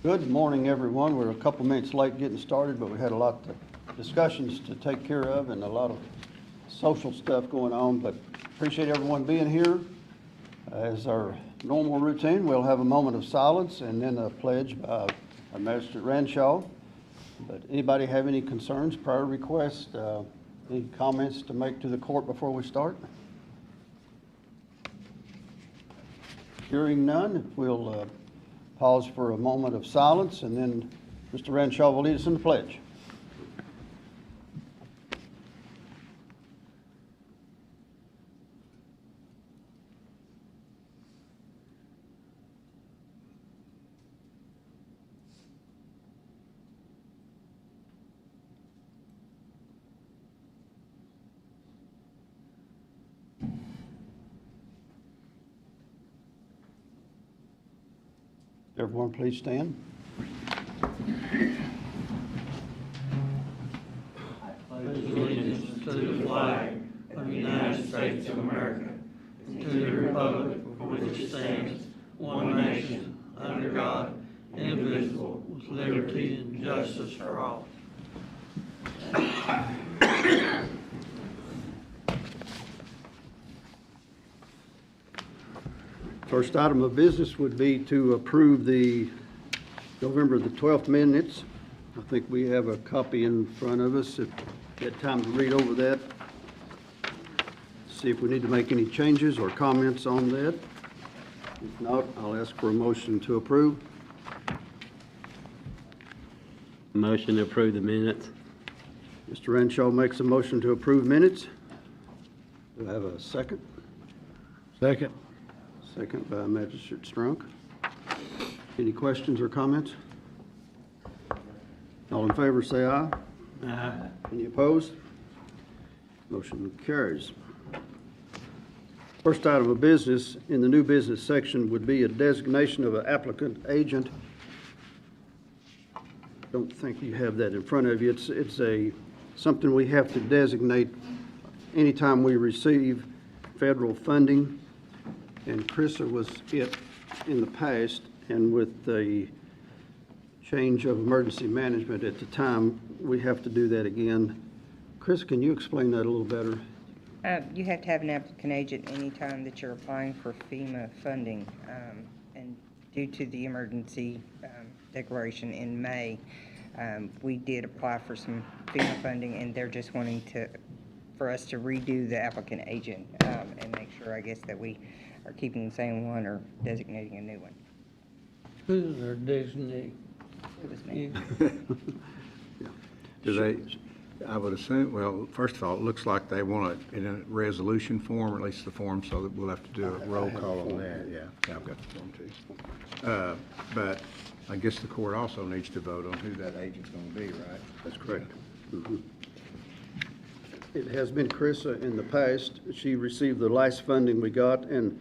Good morning, everyone. We're a couple minutes late getting started, but we had a lot of discussions to take care of and a lot of social stuff going on, but appreciate everyone being here. As our normal routine, we'll have a moment of silence and then a pledge by our Magistrate Ranshaw. But anybody have any concerns, prior requests, any comments to make to the court before we start? Hearing none, we'll pause for a moment of silence, and then Mr. Ranshaw will lead us in the pledge. Everyone, please stand. I pledge allegiance to the flag of the United States of America and to the republic for which it stands, one nation, under God, indivisible, with liberty and justice for all. First item of business would be to approve the November the 12th minutes. I think we have a copy in front of us. If you had time to read over that, see if we need to make any changes or comments on that. If not, I'll ask for a motion to approve. Motion to approve the minutes. Mr. Renshaw makes a motion to approve minutes. Do I have a second? Second. Second by Magistrate Strunk. Any questions or comments? All in favor say aye. Aye. Any opposed? Motion carries. First item of business in the new business section would be a designation of an applicant agent. Don't think you have that in front of you. It's something we have to designate anytime we receive federal funding. And Chrissa was it in the past, and with the change of emergency management at the time, we have to do that again. Chris, can you explain that a little better? You have to have an applicant agent anytime that you're applying for FEMA funding. And due to the emergency declaration in May, we did apply for some FEMA funding, and they're just wanting for us to redo the applicant agent and make sure, I guess, that we are keeping the same one or designating a new one. Who's our designee? It was me. Do they, I would assume, well, first of all, it looks like they want it in a resolution form, or at least the form, so that we'll have to do a roll call on that, yeah. Yeah, I've got the form too. But I guess the court also needs to vote on who that agent's gonna be, right? That's correct. Mhm. It has been Chrissa in the past. She received the last funding we got, and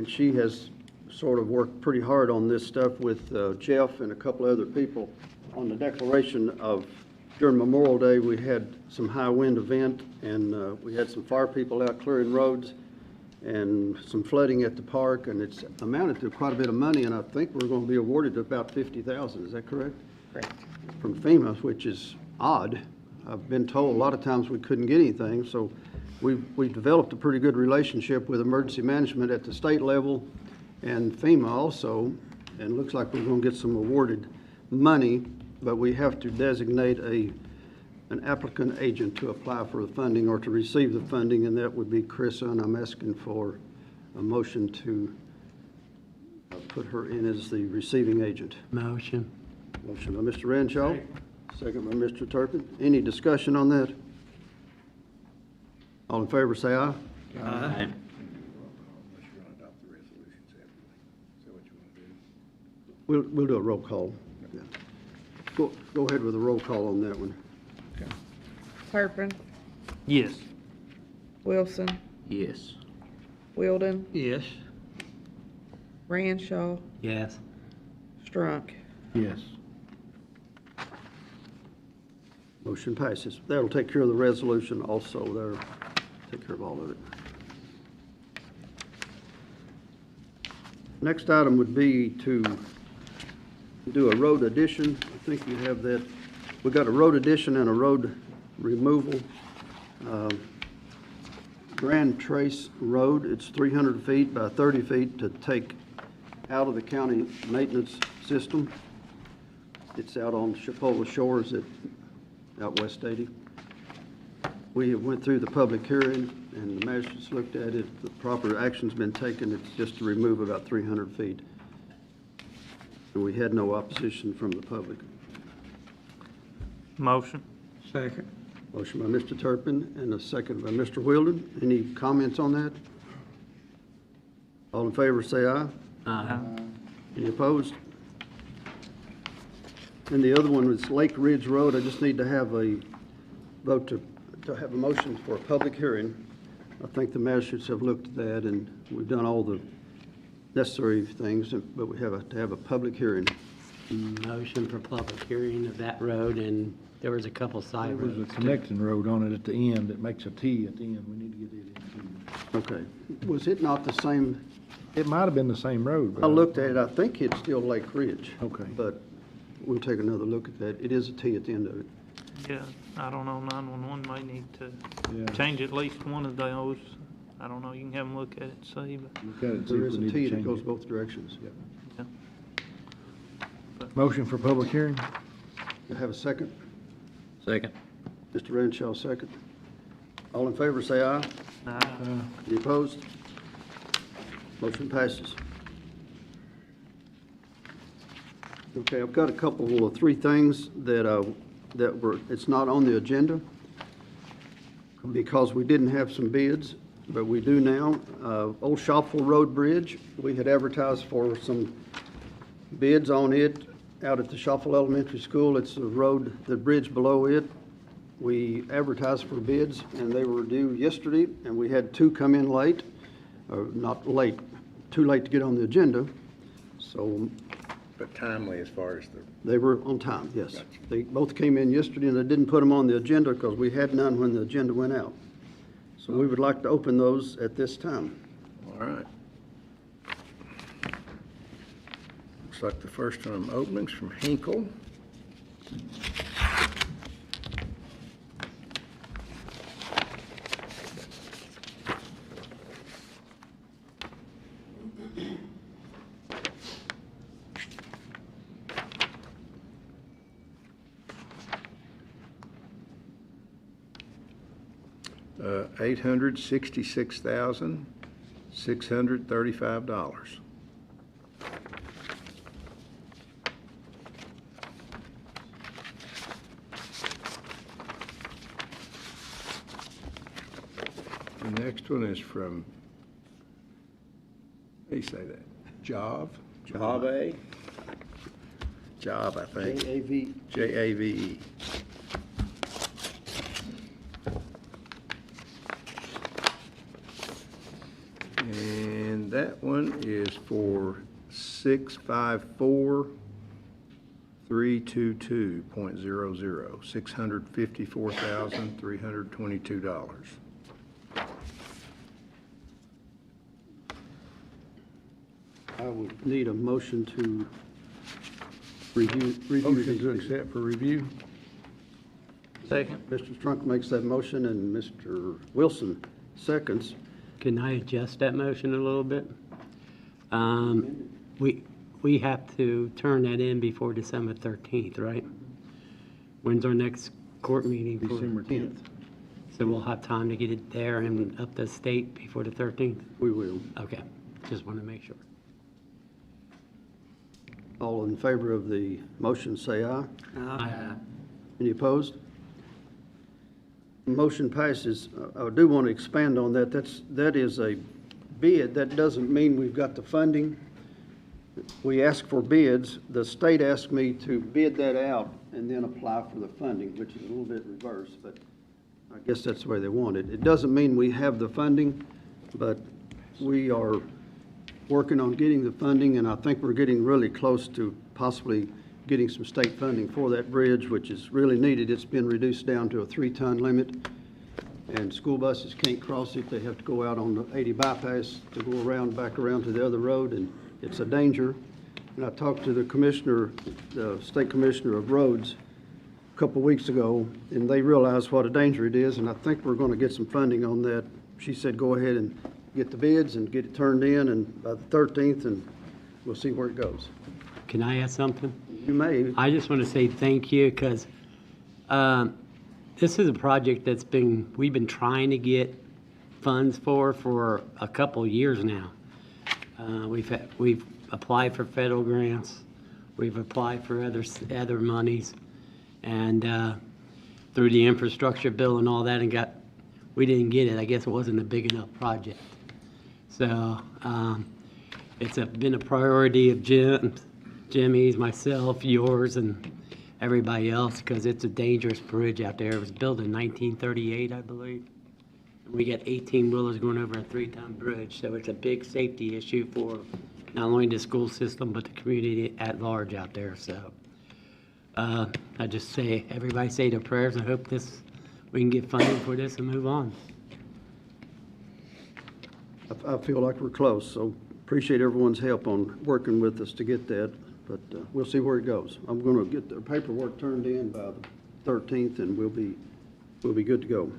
she has sort of worked pretty hard on this stuff with Jeff and a couple other people on the declaration of, during Memorial Day, we had some high wind event, and we had some fire people out clearing roads and some flooding at the park, and it's amounted to quite a bit of money, and I think we're going to be awarded about $50,000. Is that correct? Correct. From FEMA, which is odd. I've been told a lot of times we couldn't get anything, so we've developed a pretty good relationship with emergency management at the state level and FEMA also, and it looks like we're going to get some awarded money, but we have to designate an applicant agent to apply for the funding or to receive the funding, and that would be Chrissa, and I'm asking for a motion to put her in as the receiving agent. Motion. Motion by Mr. Renshaw, second by Mr. Turpin. Any discussion on that? All in favor say aye. Aye. Unless you're gonna adopt the resolution separately. Is that what you wanna do? We'll do a roll call. Yeah. Go ahead with a roll call on that one. Okay. Turpin, Yes. Wilson, Yes. Wilden, Yes. Ranshaw, Yes. Strunk. Yes. Motion passes. That'll take care of the resolution also there. Take care of all of it. Next item would be to do a road addition. I think you have that. We got a road addition and a road removal. Grand Trace Road, it's 300 feet by 30 feet to take out of the county maintenance system. It's out on Chipola Shores out West 80. We went through the public hearing, and the magistrates looked at it. The proper action's been taken. It's just to remove about 300 feet. And we had no opposition from the public. Motion. Second. Motion by Mr. Turpin and a second by Mr. Wheeldon. Any comments on that? All in favor, say aye. Aye. Any opposed? And the other one is Lake Ridge Road. I just need to have a vote to have a motion for a public hearing. I think the magistrates have looked at that, and we've done all the necessary things, but we have to have a public hearing. Motion for public hearing of that road, and there was a couple side There was roads. a connecting road on it at the end that makes a T at the end. We need to get it in too. Okay. Was it not the same? It might have been the same road, but. I looked at it. I think it's still Lake Ridge. Okay. But we'll take another look at that. It is a T at the end of it. Yeah, I don't know, 911 may need Yeah. to change at least one of those. I don't know, you can have them look at it, see, but, Look at it, see There if is we a need T to that change goes it. both directions. yeah. Motion for public hearing? You have a second? Second. Mr. Renshaw, second. All in favor, say aye. Any opposed? Motion passes. Okay, I've got a couple of three things that were, it's not on the agenda because we didn't have some bids, but we do now. Old Shopville Road Bridge, we had advertised for some bids on it out at the Shopville Elementary School. It's the road, the bridge below it. We advertised for bids, and they were due yesterday, and we had two come in late, or not late, too late to get on the agenda. So But timely as far as they were on time, yes. Gotcha. They both came in yesterday, and they didn't put them on the agenda because we had none when the agenda went out. So we would like to open those at this time. all right. Looks like the first one, openings from Hinkle. $866,635. The next one is from, how do you say that? Jav? Jave? Jav, I think. AAV, Jave. And that one is for 654,322.00, $654,322. I would need a motion to review Motion these to bids. accept for review? Second. Mr. Strunk makes that motion, and Mr. Wilson seconds. Can I adjust that motion a little bit? We have to turn that in before December 13th, right? When's our next court meeting? for- December 10th. So we'll have time to get it there and up to state before the 13th? We will. Okay, just want to make sure. All in favor of the motion, say aye. Aye. Any opposed? Motion passes. I do want to expand on that. That is a bid. That doesn't mean we've got the funding. We ask for bids. The state asked me to bid that out and then apply for the funding, which is a little bit reverse, but I guess that's the way they want it. It doesn't mean we have the funding, but we are working on getting the funding, and I think we're getting really close to possibly getting some state funding for that bridge, which is really needed. It's been reduced down to a 3-ton limit, and school buses can't cross it. They have to go out on the 80 bypass to go around, back around to the other road, and it's a danger. And I talked to the commissioner, the state commissioner of roads, a couple of weeks ago, and they realized what a danger it is, and I think we're gonna get some funding on that. She said, go ahead and get the bids and get it turned in, and by the 13th, and we'll see where it goes. Can I ask something? You may, I just want to say thank you because this is a project we've been trying to get funds for a couple of years now. We've applied for federal grants, we've applied for other monies, and through the infrastructure bill and all that, and we didn't get it. I guess it wasn't a big enough project. So it's been a priority of Jimmy's, myself, yours, and everybody else, because it's a dangerous bridge out there. It was built in 1938, I believe. And we got 18-wheelers going over a 3-ton bridge, so it's a big safety issue for not only the school system, but the community at large out there. So I just say, everybody say their prayers. I hope we can get funding for this and move on. I feel like we're close, so appreciate everyone's help on working with us to get that, but we'll see where it goes. I'm gonna get the paperwork turned in by the 13th, and we'll be good to go.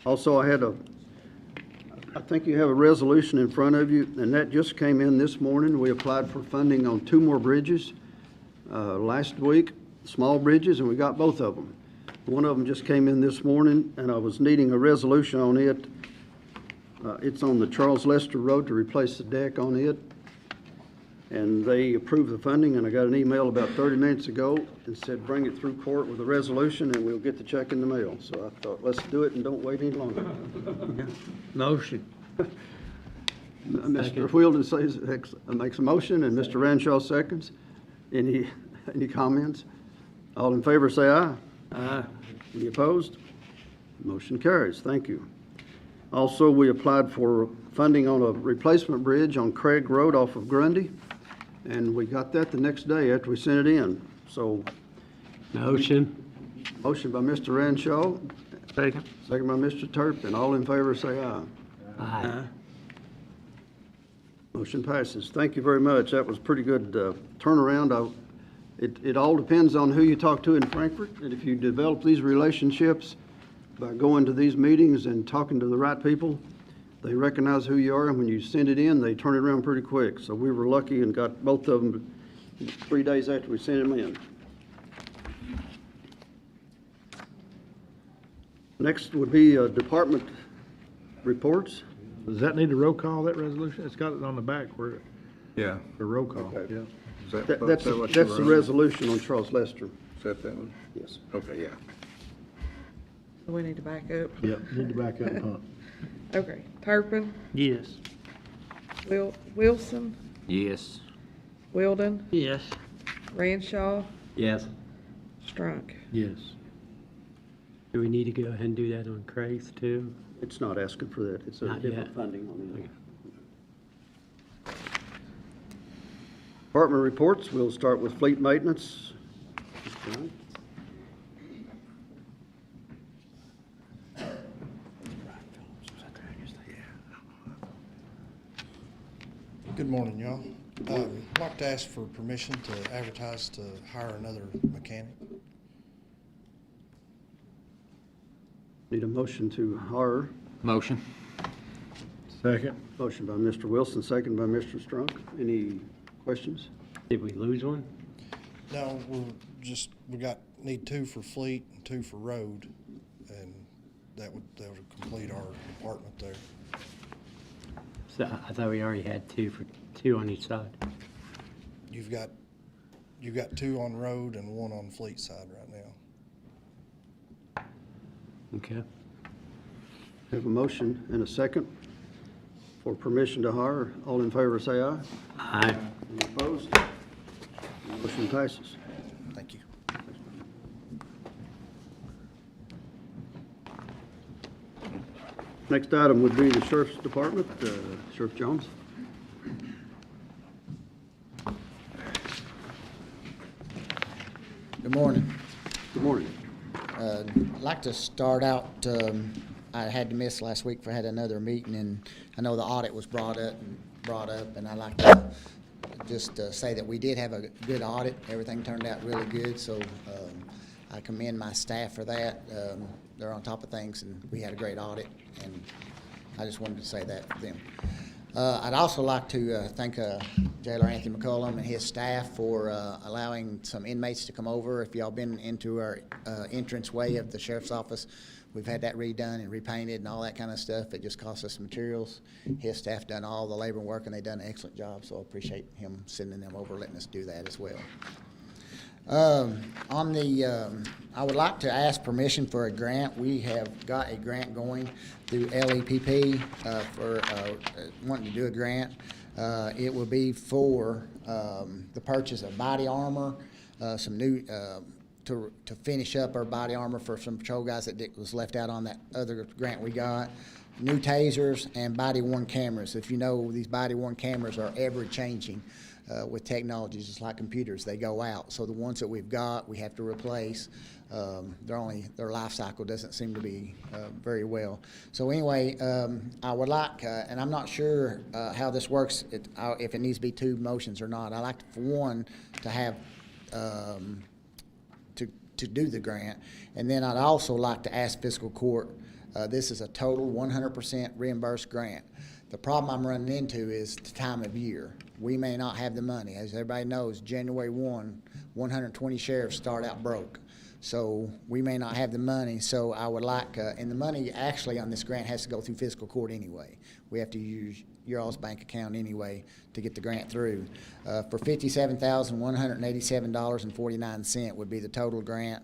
Also, I think you have a resolution in front of you, and that just came in this morning. We applied for funding on 2 more bridges last week, small bridges, and we got both of them. One of them just came in this morning, and I was needing a resolution on it. It's on the Charles Lester Road to replace the deck on it. And they approved the funding, and I got an email about 30 minutes ago and said, bring it through court with a resolution and we'll get the check in the mail. So I thought, let's do it and don't wait any longer. Motion. Mr. Wheeldon makes a motion, and Mr. Ranshaw seconds. Any comments? All in favor say aye. Aye. Any opposed? Motion carries. Thank you. Also, we applied for funding on a replacement bridge on Craig Road off of Grundy, and we got that the next day after we sent it in. So, Motion. motion by Mr. Ranshaw, Second. second by Mr. Turpin. All in favor say aye. Aye. Motion passes. Thank you very much. That was pretty good turnaround. It all depends on who you talk to in Frankfurt, and if you develop these relationships by going to these meetings and talking to the right people, they recognize who you are, and when you send it in, they turn it around pretty quick. So we were lucky and got both of them 3 days after we sent them in. Next would be department reports. Does that need a roll call, that resolution? It's got it on the back where, Yeah. a roll call, Okay. yeah. Is that- That's that what you the wrote? resolution on Charles Lester. Is that that one? Yes. Okay, yeah. We need to back up. Yep, need to back up, huh? Okay, Turpin, Yes. Wilson, Yes. Wheeldon, Yes. Ranshaw, Yes. Strunk. Yes. Do we need to go ahead and do that on Craig's too? It's not asking for that. It's a Not different yet. funding on it. Department reports, we'll start with fleet maintenance. Good morning, y'all. I'd like to ask for permission to advertise to hire another mechanic. Need a motion to hire. Motion. Second? Motion by Mr. Wilson, second by Mr. Strunk. Any questions? Did we lose one? No, need 2 for fleet and 2 for road, and that would complete our department there. So I thought we already had two on each side. You've got 2 on road and 1 on fleet side right now. Okay. Have a motion and a second for permission to hire. All in favor say aye. Aye. Any opposed? Motion passes. Thank you. Next item would be the Sheriff's Department. Sheriff Jones. Good morning. Good morning. I'd like to start out, I had to miss last week for I had another meeting, and I know the audit was brought up, and I'd like to just say that we did have a good audit. Everything turned out really good, so I commend my staff for that. They're on top of things, and we had a great audit, and I just wanted to say that for them. I'd also like to thank Jailer Anthony McCullum and his staff for allowing some inmates to come over. If y'all been into our entranceway of the sheriff's office, we've had that redone and repainted and all that kind of stuff. It just cost us materials. His staff done all the labor and work, and they done an excellent job, so I appreciate him sending them over, letting us do that as well. I would like to ask permission for a grant. We have got a grant going through LEPP for wanting to do a grant. It will be for the purchase of body armor, some new, to finish up our body armor for some patrol guys that was left out on that other grant we got. New tasers and body-worn cameras. If you know, these body-worn cameras are ever-changing. With technology, just like computers, they go out. So the ones that we've got, we have to replace. Their life cycle doesn't seem to be very well. So anyway, I would like, and I'm not sure how this works, if it needs to be two motions or not. I like, for one, to have to do the grant, and then I'd also like to ask fiscal court. This is a total 100% reimbursed grant. The problem I'm running into is the time of year. We may not have the money. As everybody knows, January 1, 120 sheriffs start out broke. So we may not have the money. So I would like, and the money actually on this grant has to go through fiscal court anyway. We have to use your all's bank account anyway to get the grant through. For $57,187.49 would be the total grant.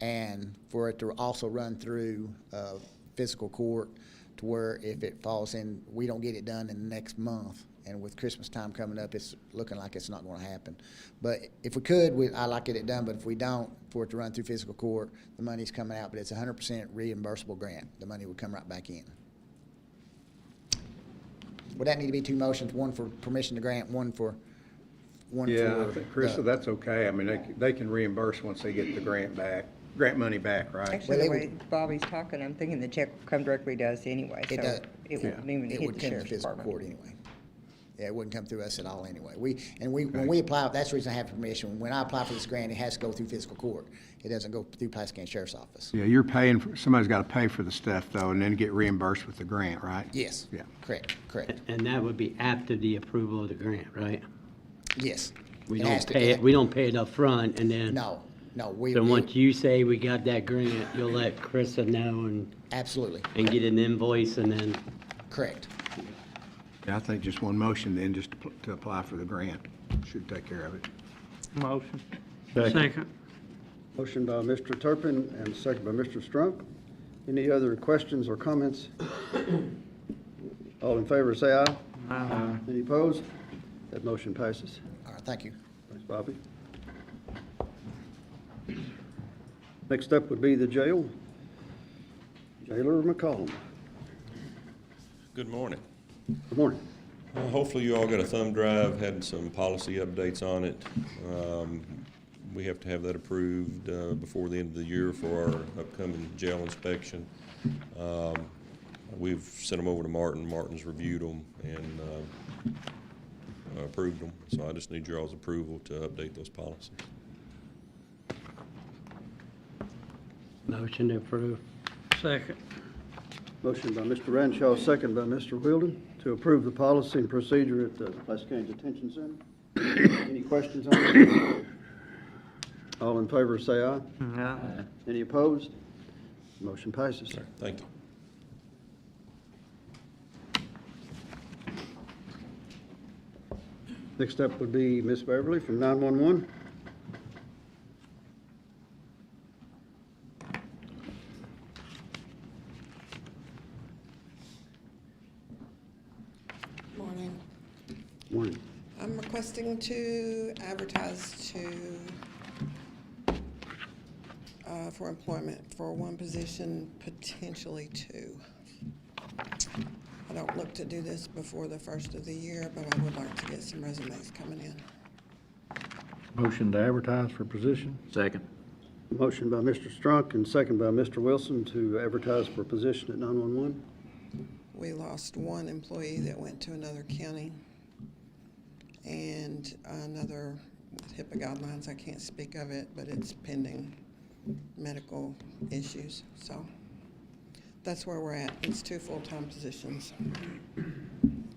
And for it to also run through fiscal court, to where if it falls in, we don't get it done in the next month. And with Christmas time coming up, it's looking like it's not going to happen. But if we could, I'd like to get it done. But if we don't, for it to run through fiscal court, the money's coming out. But it's a 100% reimbursable grant. The money would come right back in. Would that need to be two motions? One for permission to grant, one for Yeah, I think, Krista, that's okay. I mean, they can reimburse once they get the grant money back, right? Actually, Well, the way Bobby's talking, I'm thinking the check will come directly to us anyway. It so does. It wouldn't even It hit would the come to sheriff's fiscal department. court anyway. Yeah, it wouldn't come through us at all anyway. When we apply, that's the reason I have permission. When I apply for this grant, it has to go through fiscal court. It doesn't go through Pulaski Sheriff's Office. Yeah, you're paying for, somebody's got to pay for the stuff though, and then get reimbursed with the grant, right? Yes. Yeah. Correct. And that would be after the approval of the grant, right? Yes. We It has don't to- pay it, we don't pay it up front, and then. No. So once you say we got that grant, you'll let Krista know Absolutely. and get an invoice, and then. Correct. Yeah, I think just one motion then, just to apply for the grant, should take care of it. Motion. Second. Motion by Mr. Turpin and second by Mr. Strunk. Any other questions or comments? All in favor, say aye. Aye. Any opposed? That motion passes. All right, thank you. Thanks, Bobby. Next up would be the jail. Jailer McCollum. Good morning. Good morning. Hopefully you all got a thumb drive, had some policy updates on it. We have to have that approved before the end of the year for our upcoming jail inspection. We've sent them over to Martin. Martin's reviewed them and approved them. So I just need your all's approval to update those policies. Motion to approve. Second. Motion by Mr. Ranshaw, second by Mr. Wilden, to approve the policy and procedure at the Pulaski County Detention Center. Any questions on it? All in favor, say aye. Aye. Any opposed? Motion passes. All right, thank you. Next up would be Ms. Beverly from 911. Morning. Morning. I'm requesting to advertise for employment for one position, potentially two. I don't look to do this before the first of the year, but I would like to get some resumes coming in. Motion to advertise for position? Second. Motion by Mr. Strunk and second by Mr. Wilson to advertise for position at 911. We lost one employee that went to another county. and another with HIPAA guidelines. I can't speak of it, but it's pending medical issues. So that's where we're at. It's 2 full-time positions.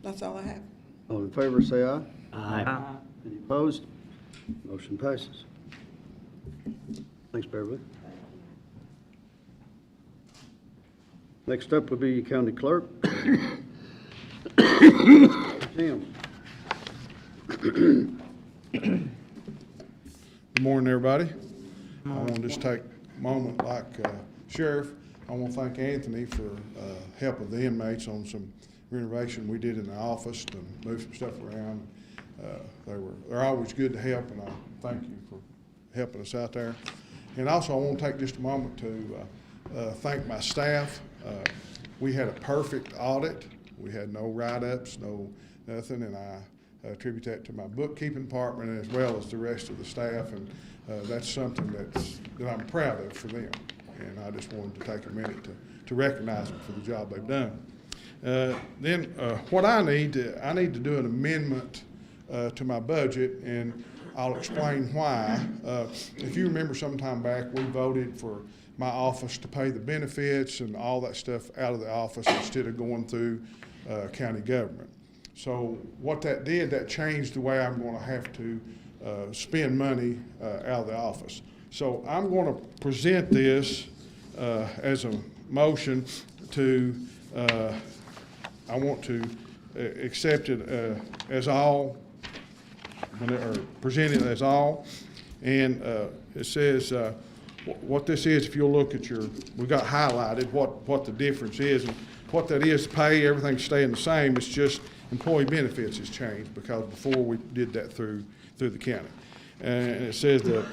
That's all I have. All in favor, say aye. Aye. Any opposed? Motion passes. Thanks, Beverly. Next up will be County Clerk. Tim. Good morning, everybody. I want to just take a moment, like Sheriff, I want to thank Anthony for help with the inmates on some renovation we did in the office to move some stuff around. They're always good to help, and I thank you for helping us out there. And also, I want to take just a moment to thank my staff. We had a perfect audit. We had no write-ups, nothing, and I attribute that to my bookkeeping department as well as the rest of the staff, and that's something that I'm proud of for them. And I just wanted to take a minute to recognize them for the job they've done. Then what I need to do an amendment to my budget, and I'll explain why. If you remember some time back, we voted for my office to pay the benefits and all that stuff out of the office instead of going through county government. So what that did, that changed the way I'm going to have to spend money out of the office. So I'm going to present this as a motion to, I want to accept it as all, or present it as all. And it says, what this is, if you'll look at we've got highlighted what the difference is. And what that is, pay, everything's staying the same. It's just employee benefits has changed because before we did that through the county. And it says that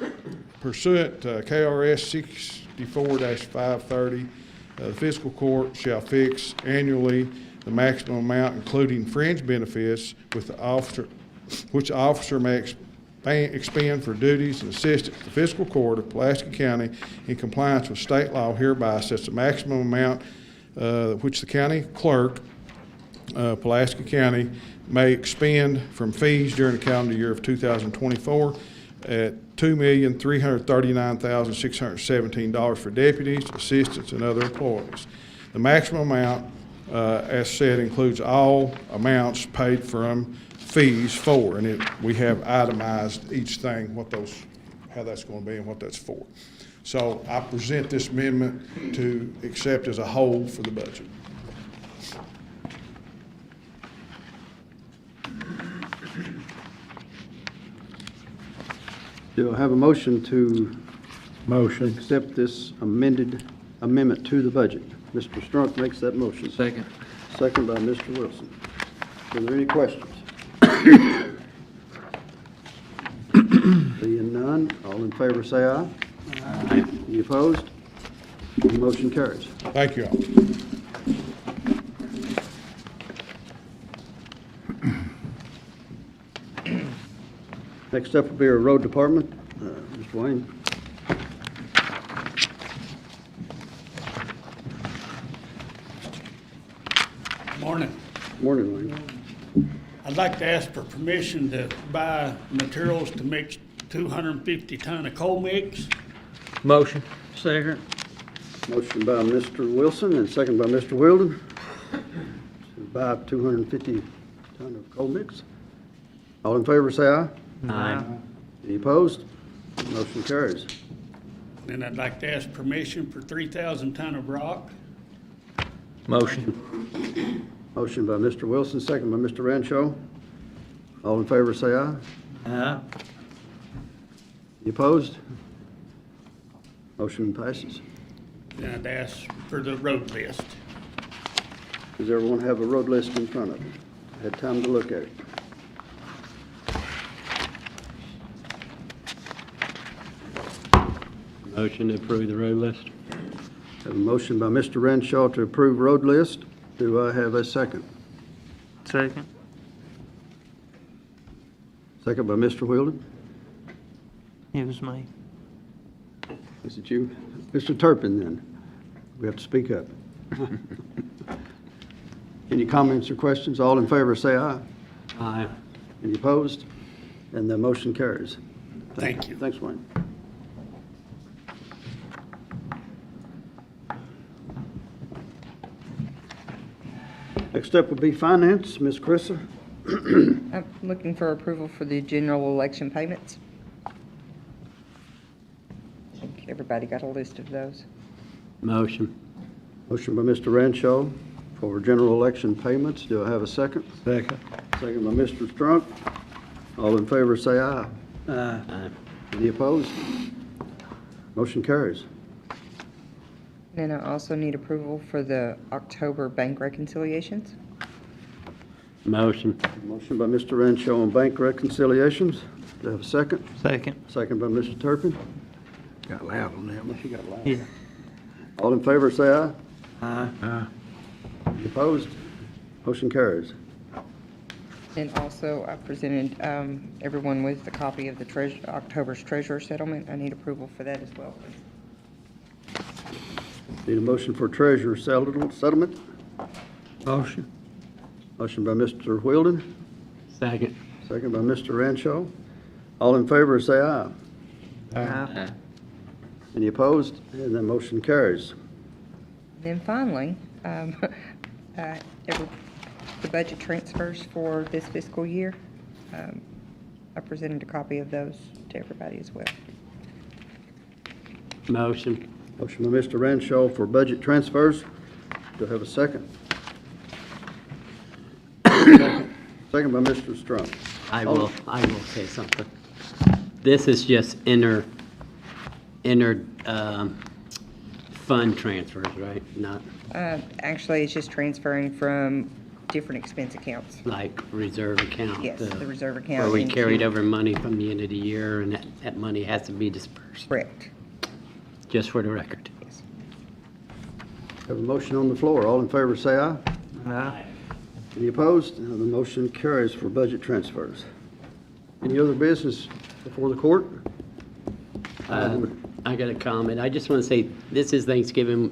pursuant to KRS 64-530, the fiscal court shall fix annually the maximum amount, including fringe benefits, which the officer may expend for duties and assistance. The fiscal court of Pulaski County, in compliance with state law, hereby sets the maximum amount which the county clerk, Pulaski County, may expend from fees during the calendar year of 2024 at $2,339,617 for deputies, assistants, and other employees. The maximum amount, as said, includes all amounts paid from fees for, and we have itemized each thing, how that's going to be and what that's for. So I present this amendment to accept as a whole for the budget. Do I have a motion to accept this amendment to the budget? Mr. Strunk makes that motion. Second. Second by Mr. Wilson. Are there any questions? Seeing none, all in favor say aye. Aye. Any opposed? The motion carries. Thank you all. Next up will be our road department. Mr. Wayne. Morning. Morning, Wayne. I'd like to ask for permission to buy materials to mix 250 ton of coal mix. Motion. Second. Motion by Mr. Wilson and second by Mr. Wilden to buy 250 ton of coal mix. All in favor say aye. Aye. Any opposed? Motion carries. Then I'd like to ask permission for 3,000 ton of rock. Motion. Motion by Mr. Wilson, second by Mr. Rancho. All in favor say aye. Aye. Any opposed? Motion passes. Then I'd ask for the road list. Does everyone have a road list in front of them? Had time to look at it. Motion to approve the road list. Have a motion by Mr. Renshaw to approve road list. Do I have a second? Second. Second by Mr. Wilden. It was me. Is it you? Mr. Turpin, then. We have to speak up. Any comments or questions? All in favor say aye. Aye. Any opposed? And the motion carries. Thank you. Thanks, Wayne. Next up will be finance, Ms. Carissa. I'm looking for approval for the general election payments. Everybody got a list of those? Motion. Motion by Mr. Renshaw for general election payments. Do I have a second? Second. Second by Mr. Strunk. All in favor, say aye. Aye. Any opposed? Motion carries. And I also need approval for the October bank reconciliations. Motion. Motion by Mr. Renshaw on bank reconciliations. Do I have a second? Second. Second by Mr. Turpin. Got loud on that one. Yeah. All in favor, say aye. Aye. Any opposed? Motion carries. And also, I presented everyone with a copy of the October's treasurer settlement. I need approval for that as well, please. Need a motion for treasurer settlement? Motion. Motion by Mr. Whildon, Second. second by Mr. Renshaw. All in favor, say aye. Aye. Any opposed? And the motion carries. Then finally, the budget transfers for this fiscal year. I presented a copy of those to everybody as well. Motion. Motion by Mr. Renshaw for budget transfers. Do I have a second? Second by Mr. Strunk. I will say something. This is just inner fund transfers, right? Not Actually, it's just transferring from different expense accounts. like reserve account. Yes, the reserve account. Where we into- carried over money from the end of the year and that money has to be dispersed, Correct. just for the record. Yes. Have a motion on the floor. All in favor, say aye. Aye. Any opposed? The motion carries for budget transfers. Any other business before the court? I got a comment. I just want to say, this is Thanksgiving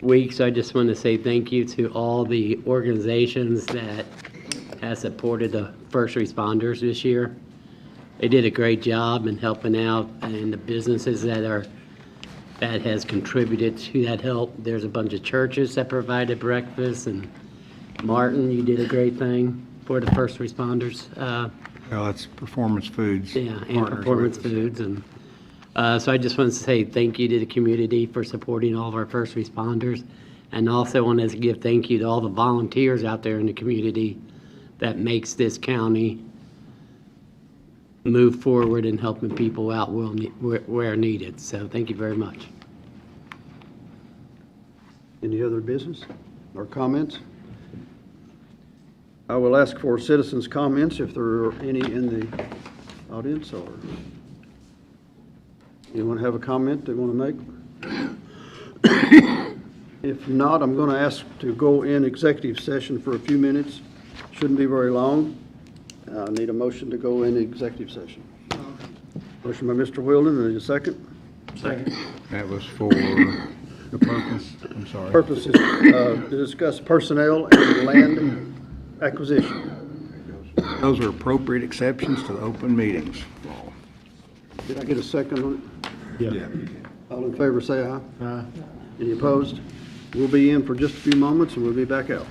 week, so I just want to say thank you to all the organizations that have supported the first responders this year. They did a great job in helping out, and the businesses that has contributed to that help. There's a bunch of churches that provided breakfast, and Martin, you did a great thing for the first responders. Well, that's Performance Foods. Yeah, and partners Performance with us. Foods. And so I just want to say thank you to the community for supporting all of our first responders. And also want to give thank you to all the volunteers out there in the community that makes this county move forward in helping people out where needed. So thank you very much. Any other business or comments? I will ask for citizens' comments if there are any in the audience, or anyone have a comment they want to make? If not, I'm going to ask to go in executive session for a few minutes. Shouldn't be very long. I need a motion to go in executive session. Motion by Mr. Whildon, and a second. Second. That was for the purpose, I'm sorry. Purpose is to discuss personnel and land acquisition. Those are appropriate exceptions to the open meetings law. Did I get a second on it? Yeah. All in favor, say aye. Aye. Any opposed? We'll be in for just a few moments, and we'll be back out.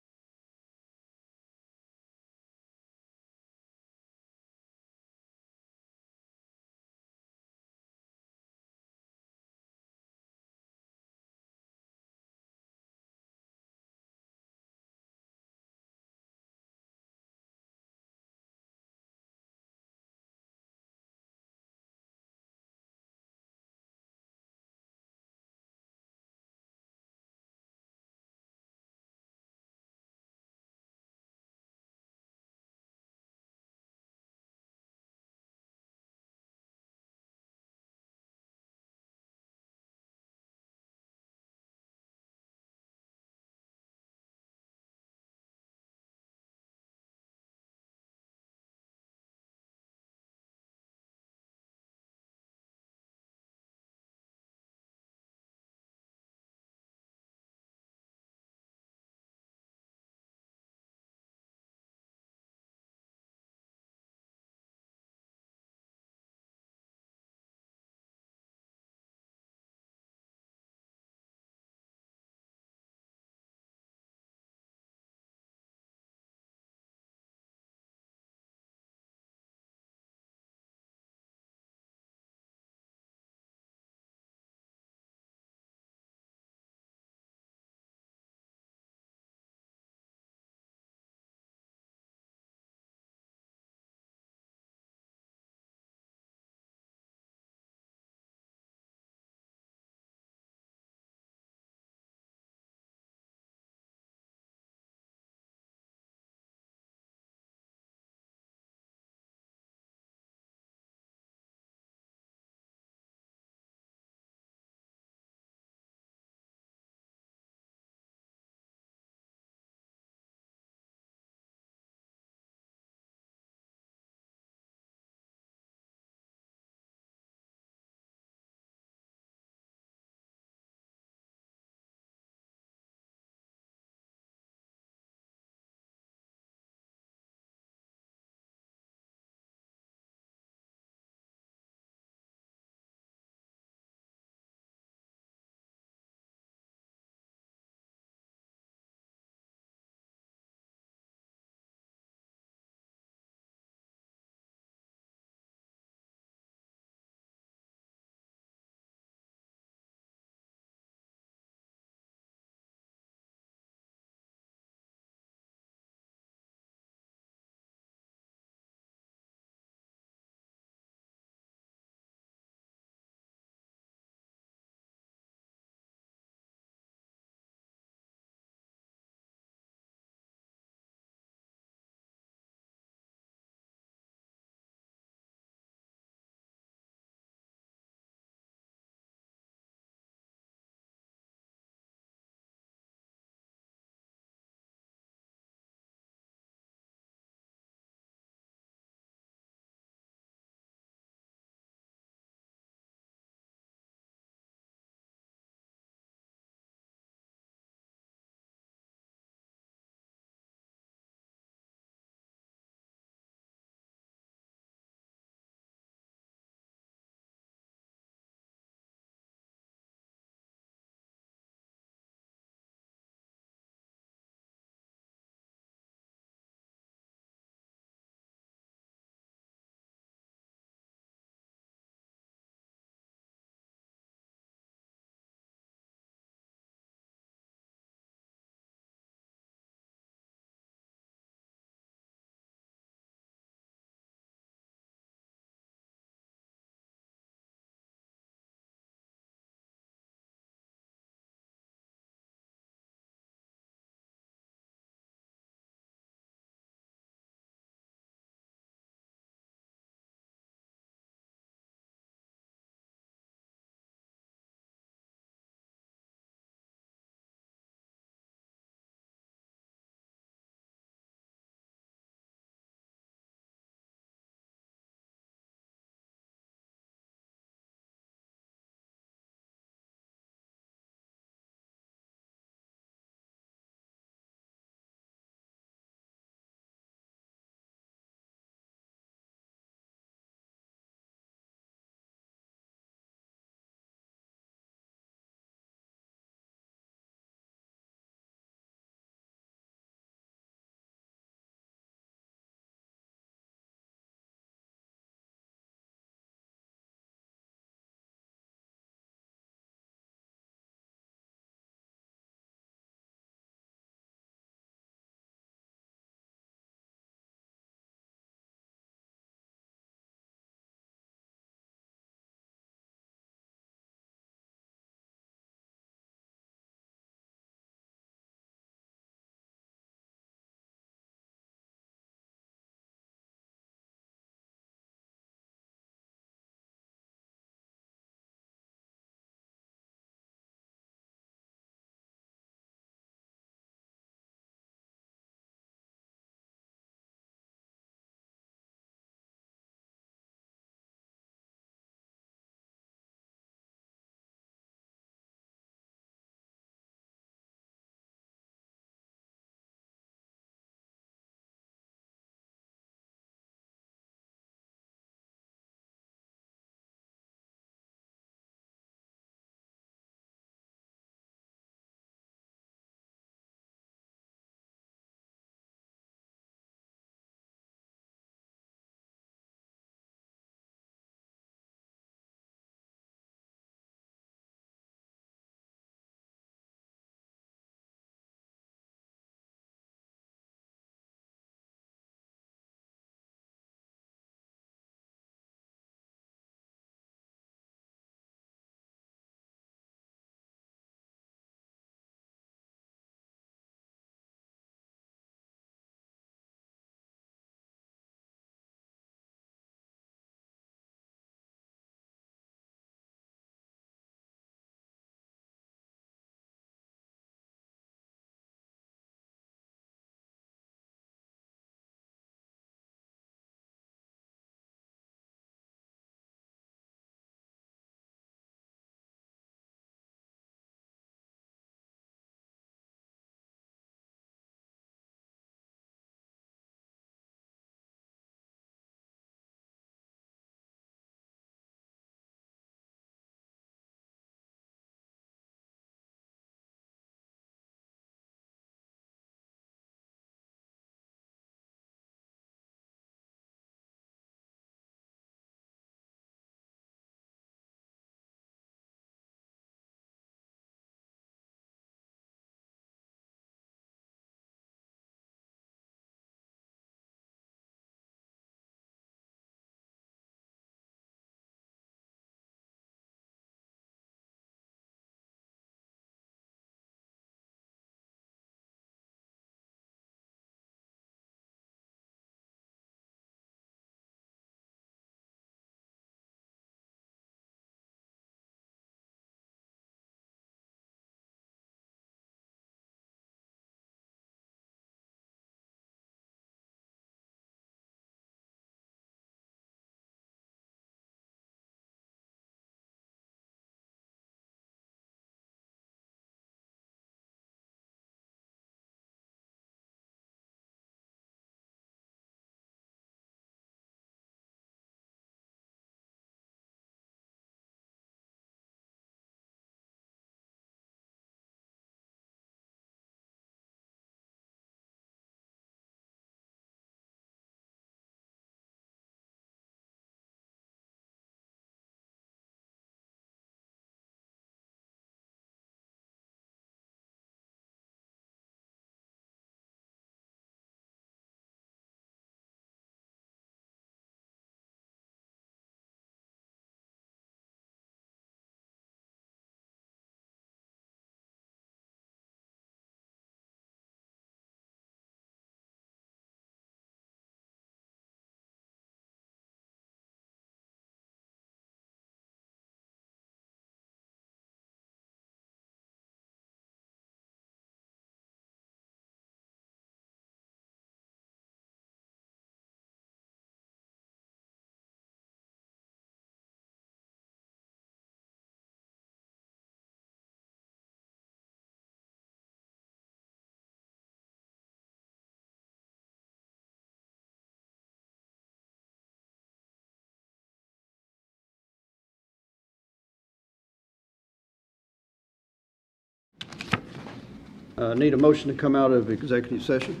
Need a motion to come out of executive session?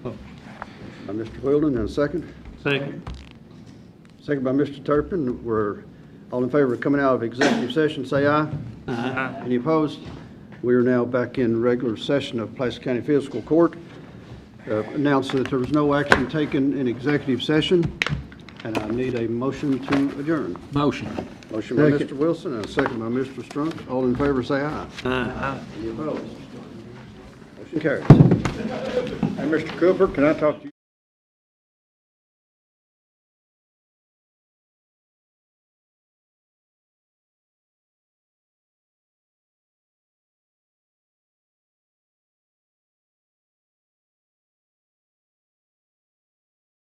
By Mr. Wilden, and a second? Second. Second by Mr. Turpin. We're all in favor of coming out of executive session, say aye. Aye. Any opposed? We are now back in regular session of Pulaski County Fiscal Court. Announce that there was no action taken in executive session, and I need a motion to adjourn. Motion. Motion by Mr. Wilson and a second by Mr. Strunk. All in favor, say aye. Aye. Any opposed? Motion carries. Hey, Mr. Cooper, can I talk to you?